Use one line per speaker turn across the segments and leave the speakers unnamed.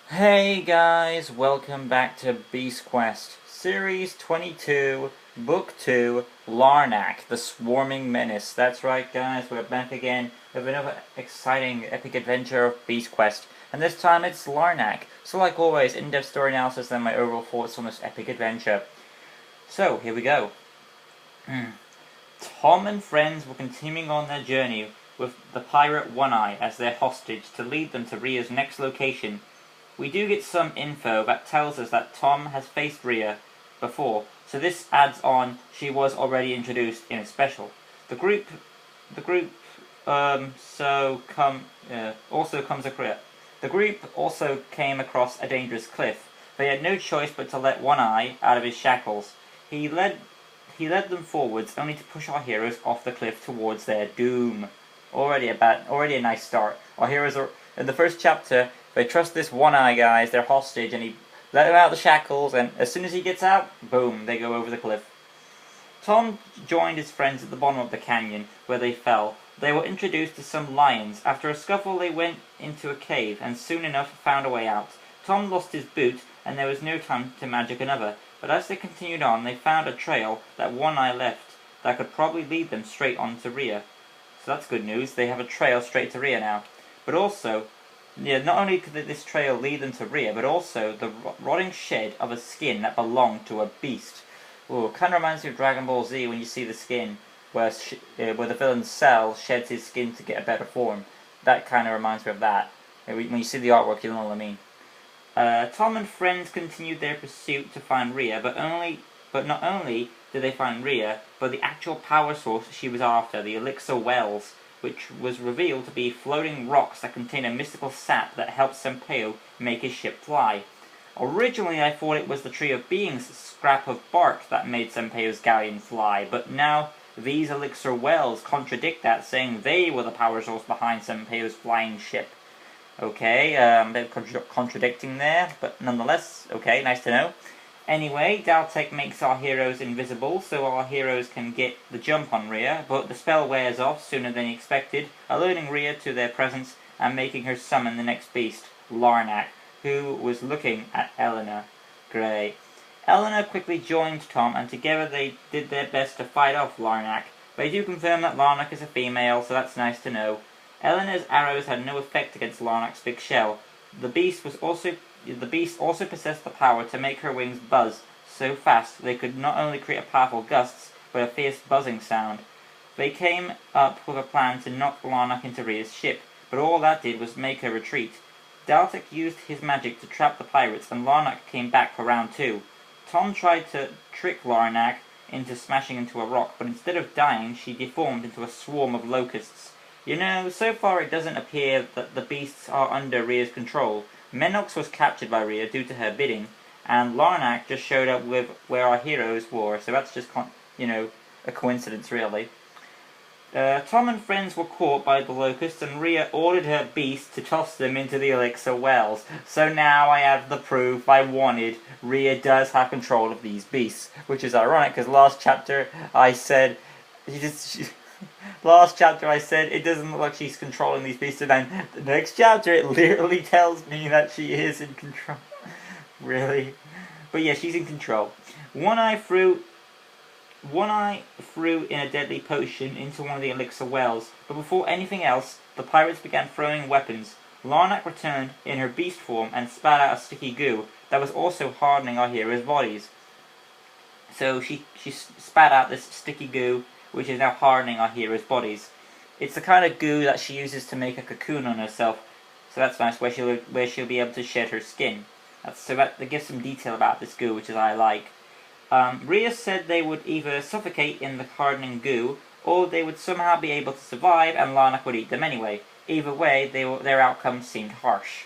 Hey guys, welcome back to Beast Quest, Series 22, Book 2, Larnak, the Swarming Menace. That's right guys, we're back again with another exciting epic adventure of Beast Quest, and this time it's Larnak. So like always, in-depth story analysis and my overall thoughts on this epic adventure. So, here we go. Tom and friends were continuing on their journey with the pirate One-Eye as their hostage to lead them to Ria's next location. We do get some info that tells us that Tom has faced Ria before, so this adds on she was already introduced in a special. The group also came across a dangerous cliff. They had no choice but to let One-Eye out of his shackles. He led them forwards, only to push our heroes off the cliff towards their doom. Already a nice start. Our heroes are in the first chapter. They trust this One-Eye guy as their hostage, and he let him out of the shackles. And as soon as he gets out, boom, they go over the cliff. Tom joined his friends at the bottom of the canyon, where they fell. They were introduced to some lions. After a scuffle, they went into a cave, and soon enough found a way out. Tom lost his boot, and there was no time to magic another. But as they continued on, they found a trail that One-Eye left that could probably lead them straight on to Ria. So that's good news. They have a trail straight to Ria now. But also, not only could this trail lead them to Ria, but also the rotting shed of a skin that belonged to a beast. Ooh, kind of reminds me of Dragon Ball Z when you see the skin where the villain Cell sheds his skin to get a better form. That kind of reminds me of that. When you see the artwork, you'll know what I mean. Tom and friends continued their pursuit to find Ria, but not only did they find Ria, but the actual power source she was after, the Elixir Wells, which was revealed to be floating rocks that contain a mystical sap that helps Senpeo make his ship fly. Originally I thought it was the Tree of Being's scrap of bark that made Senpeo's galleon fly, but now these Elixir Wells contradict that, saying they were the power source behind Senpeo's flying ship. Okay, a bit contradicting there, but nonetheless, okay, nice to know. Anyway, Daltec makes our heroes invisible, so our heroes can get the jump on Ria, but the spell wears off sooner than expected, alerting Ria to their presence and making her summon the next beast, Larnak, who was looking at Eleanor. Great. Eleanor quickly joined Tom, and together they did their best to fight off Larnak. They do confirm that Larnak is a female, so that's nice to know. Eleanor's arrows had no effect against Larnak's big shell. The beast also possessed the power to make her wings buzz so fast they could not only create powerful gusts, but a fierce buzzing sound. They came up with a plan to knock Larnak into Ria's ship, but all that did was make her retreat. Daltec used his magic to trap the pirates, and Larnak came back for round 2. Tom tried to trick Larnak into smashing into a rock, but instead of dying, she deformed into a swarm of locusts. You know, so far it doesn't appear that the beasts are under Ria's control. Menace was captured by Ria due to her bidding, and Larnak just showed up with where our heroes were, so that's just, a coincidence, really. Tom and friends were caught by the locusts, and Ria ordered her beast to toss them into the Elixir Wells. So now I have the proof I wanted. Ria does have control of these beasts, which is ironic, because last chapter I said it doesn't look like she's controlling these beasts, and then the next chapter it literally tells me that she is in control. Really? But yeah, she's in control. One-Eye threw in a deadly potion into one of the Elixir Wells, but before anything else, the pirates began throwing weapons. Larnak returned in her beast form and spat out a sticky goo that was also hardening our heroes' bodies. So she spat out this sticky goo, which is now hardening our heroes' bodies. It's the kind of goo that she uses to make a cocoon on herself, so that's nice, where she'll be able to shed her skin. That gives some detail about this goo, which is I like. Ria said they would either suffocate in the hardening goo, or they would somehow be able to survive and Larnak would eat them anyway. Either way, their outcome seemed harsh.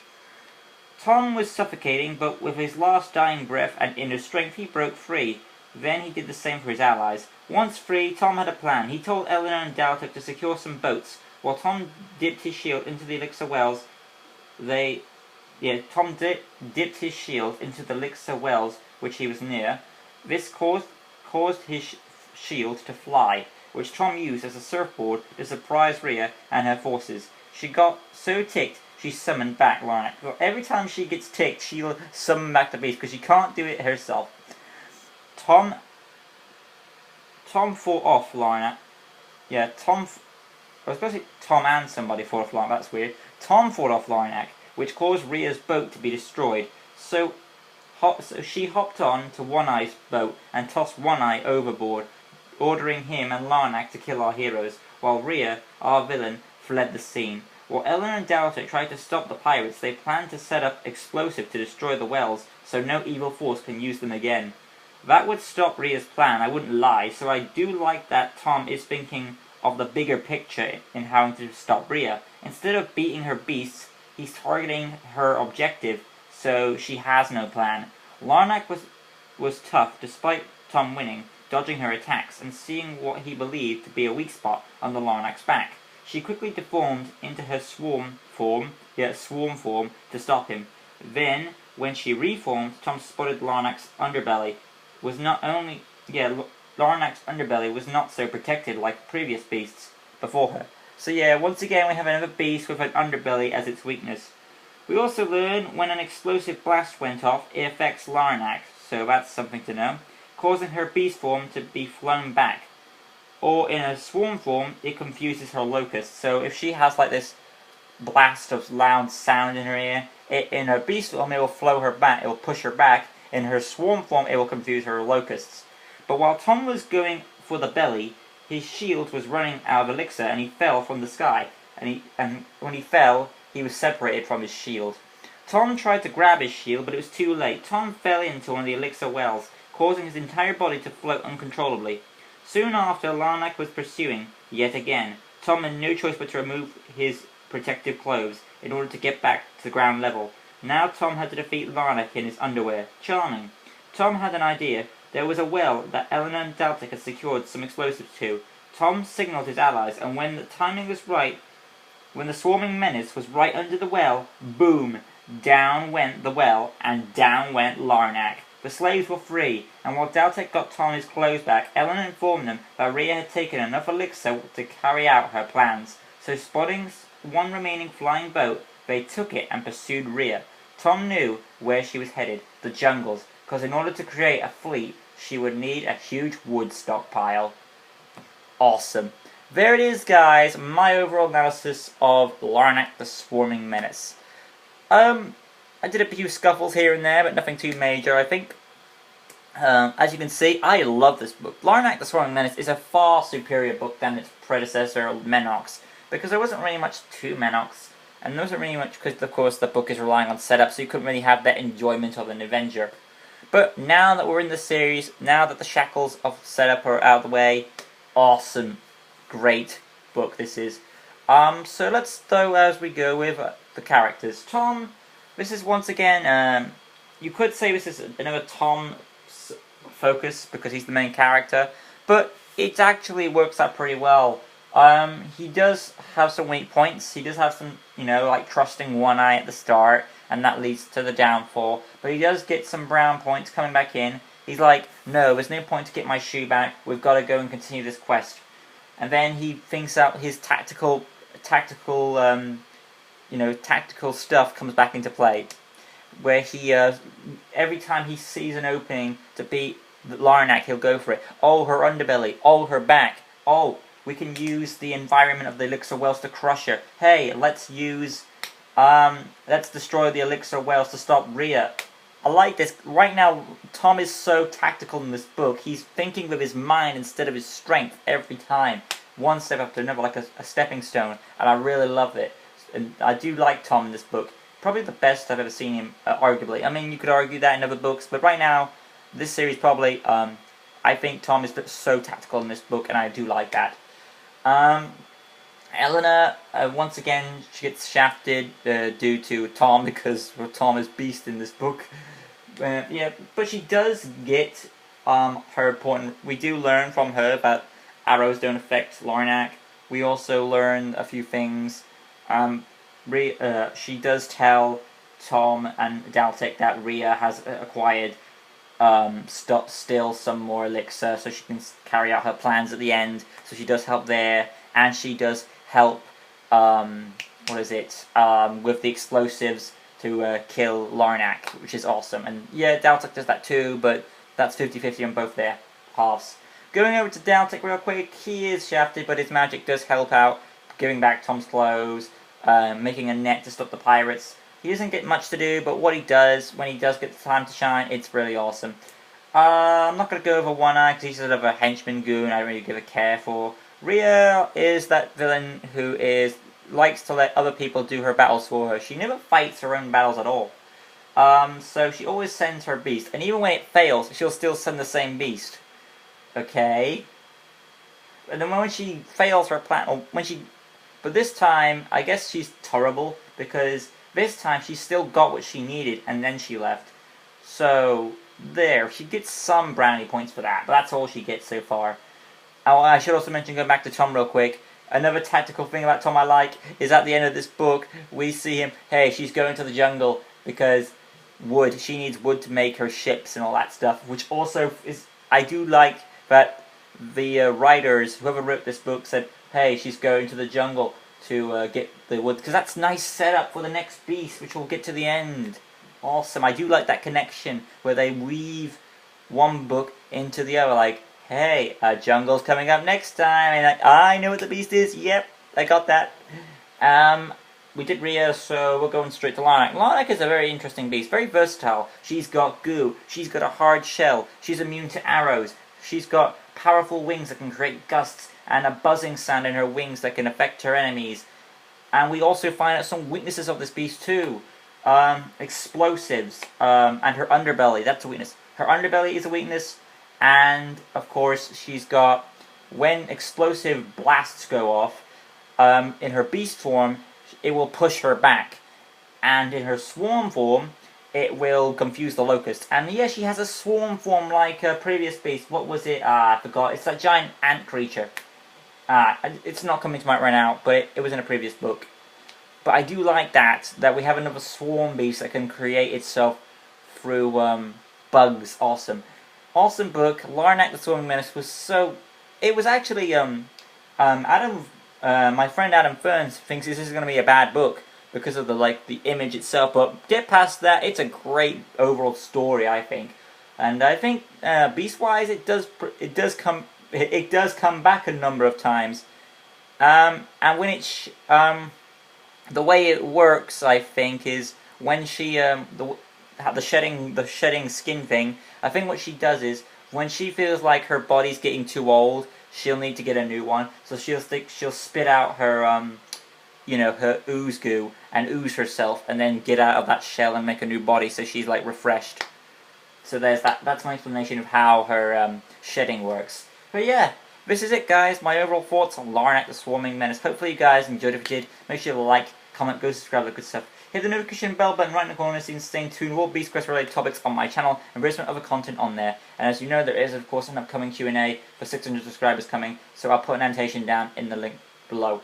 Tom was suffocating, but with his last dying breath and inner strength, he broke free. Then he did the same for his allies. Once free, Tom had a plan. He told Eleanor and Daltec to secure some boats. While Tom dipped his shield into the Elixir Wells, dipped his shield into the Elixir Wells, which he was near. This caused his shield to fly, which Tom used as a surfboard to surprise Ria and her forces. She got so ticked she summoned back Larnak. So every time she gets ticked, she'll summon back the beast because she can't do it herself. Tom fought off Larnak. Yeah, I was going to say Tom and somebody fought off Larnak. That's weird. Tom fought off Larnak, which caused Rhea's boat to be destroyed. So she hopped on to One Eye's boat and tossed One Eye overboard, ordering him and Larnak to kill our heroes, while Rhea, our villain, fled the scene. While Eleanor and Dalton tried to stop the pirates, they planned to set up explosives to destroy the wells so no evil force can use them again. That would stop Rhea's plan, I wouldn't lie, so I do like that Tom is thinking of the bigger picture in having to stop Rhea. Instead of beating her beasts, he's targeting her objective, so she has no plan. Larnak was tough, despite Tom winning, dodging her attacks, and seeing what he believed to be a weak spot under Larnak's back. She quickly deformed into her swarm form to stop him. Then, when she reformed, Tom spotted Larnak's underbelly. Larnak's underbelly was not so protected like previous beasts before her. So yeah, once again we have another beast with an underbelly as its weakness. We also learn when an explosive blast went off, it affects Larnak, so that's something to know, causing her beast form to be flown back. Or in a swarm form, it confuses her locust. So if she has like this blast of loud sound in her ear, in her beast form it will flow her back, it will push her back. In her swarm form it will confuse her locusts. But while Tom was going for the belly, his shield was running out of elixir and he fell from the sky. And when he fell, he was separated from his shield. Tom tried to grab his shield, but it was too late. Tom fell into one of the elixir wells, causing his entire body to float uncontrollably. Soon after, Larnak was pursuing, yet again. Tom had no choice but to remove his protective clothes in order to get back to the ground level. Now Tom had to defeat Larnak in his underwear. Charming. Tom had an idea. There was a well that Eleanor and Daltic had secured some explosives to. Tom signaled his allies, and when the timing was right, when the swarming menace was right under the well, boom! Down went the well, and down went Larnak. The slaves were free, and while Daltic got Tom his clothes back, Eleanor informed them that Rhea had taken enough elixir to carry out her plans. So spotting one remaining flying boat, they took it and pursued Rhea. Tom knew where she was headed, the jungles, because in order to create a fleet, she would need a huge wood stockpile. Awesome. There it is, guys, my overall analysis of Larnak the Swarming Menace. I did a few scuffles here and there, but nothing too major, I think. As you can see, I love this book. Larnak the Swarming Menace is a far superior book than its predecessor, Menace, because there wasn't really much to Menace, and there wasn't really much because, of course, the book is relying on setup, so you couldn't really have that enjoyment of an adventure. But now that we're in the series, now that the shackles of setup are out of the way, awesome, great book this is. So let's though, as we go with the characters. Tom, this is once again, you could say this is another Tom focus because he's the main character, but it actually works out pretty well. He does have some weak points. He does have some, like trusting One Eye at the start, and that leads to the downfall. But he does get some brown points coming back in. He's like, no, there's no point to get my shoe back. We've got to go and continue this quest. And then he thinks out his tactical stuff comes back into play. Where he, every time he sees an opening to beat Larnak, he'll go for it. Oh, her underbelly. Oh, her back. Oh, we can use the environment of the elixir wells to crush her. Hey, let's destroy the elixir wells to stop Rhea. I like this. Right now, Tom is so tactical in this book. He's thinking with his mind instead of his strength every time. One step after another, like a stepping stone. And I really love it. And I do like Tom in this book. Probably the best I've ever seen him, arguably. I mean, you could argue that in other books, but right now, this series probably, I think Tom is so tactical in this book, and I do like that. Eleanor, once again, she gets shafted due to Tom, because Tom is beast in this book. Yeah, but she does get her point. We do learn from her that arrows don't affect Larnak. We also learn a few things. She does tell Tom and Daltic that Rhea has acquired still some more elixir, so she can carry out her plans at the end. So she does help there, and she does help what is it, with the explosives to kill Larnak, which is awesome. And yeah, Daltek does that too, but that's 50-50 on both their halves. Going over to Daltek real quick, he is shafted, but his magic does help out, giving back Tom's clothes, making a net to stop the pirates. He doesn't get much to do, but what he does, when he does get the time to shine, it's really awesome. I'm not going to go over One Eye, because he's sort of a henchman goon I don't really give a care for. Rhea is that villain who likes to let other people do her battles for her. She never fights her own battles at all. So she always sends her beast, and even when it fails, she'll still send the same beast. Okay? And then when she fails her plan, but this time, I guess she's terrible, because this time she still got what she needed, and then she left. So, there, she gets some brownie points for that, but that's all she gets so far. Oh, I should also mention, going back to Tom real quick, another tactical thing about Tom I like is at the end of this book, we see him, hey, she's going to the jungle, because wood, she needs wood to make her ships and all that stuff, which also is, I do like that the writers, whoever wrote this book, said, hey, she's going to the jungle to get the wood, because that's nice setup for the next beast, which we'll get to the end. Awesome. I do like that connection where they weave one book into the other, like, hey, a jungle's coming up next time, and like, I know what the beast is, yep, I got that. We did Rhea, so we're going straight to Larnak. Larnak is a very interesting beast, very versatile. She's got goo, she's got a hard shell, she's immune to arrows, she's got powerful wings that can create gusts, and a buzzing sound in her wings that can affect her enemies. And we also find out some weaknesses of this beast too. Explosives, and her underbelly, that's a weakness. Her underbelly is a weakness, and of course she's got, when explosive blasts go off, in her beast form, it will push her back. And in her swarm form, it will confuse the locust. And yeah, she has a swarm form like a previous beast. What was it? I forgot. It's that giant ant creature. It's not coming to mind right now, but it was in a previous book. But I do like that we have another swarm beast that can create itself through bugs. Awesome. Awesome book. Larnak the Swarming Menace was so... It was actually, my friend Adam Ferns thinks this is going to be a bad book because of the image itself, but get past that, it's a great overall story, I think. And I think, beast-wise, it does come back a number of times. And when the way it works, I think, is when she the shedding skin thing. I think what she does is when she feels like her body's getting too old, she'll need to get a new one. So she'll spit out her her ooze goo and ooze herself, and then get out of that shell and make a new body. So she's like refreshed. So there's that. That's my explanation of how her shedding works. But yeah. This is it, guys. My overall thoughts on Larnak the Swarming Menace. Hopefully you guys enjoyed it. If you did, make sure to like, comment, go subscribe, all that good stuff. Hit the notification bell button right in the corner so you can stay tuned with all Beast Quest related topics on my channel and various other content on there. And as you know, there is of course an upcoming Q&A for 600 subscribers coming, so I'll put an annotation down in the link below.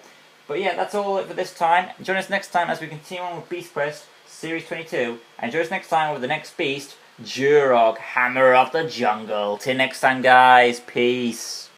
But yeah, that's all for this time. Join us next time as we continue on with Beast Quest Series 22. And join us next time with the next beast, Jurog, Hammer of the Jungle. Till next time, guys. Peace.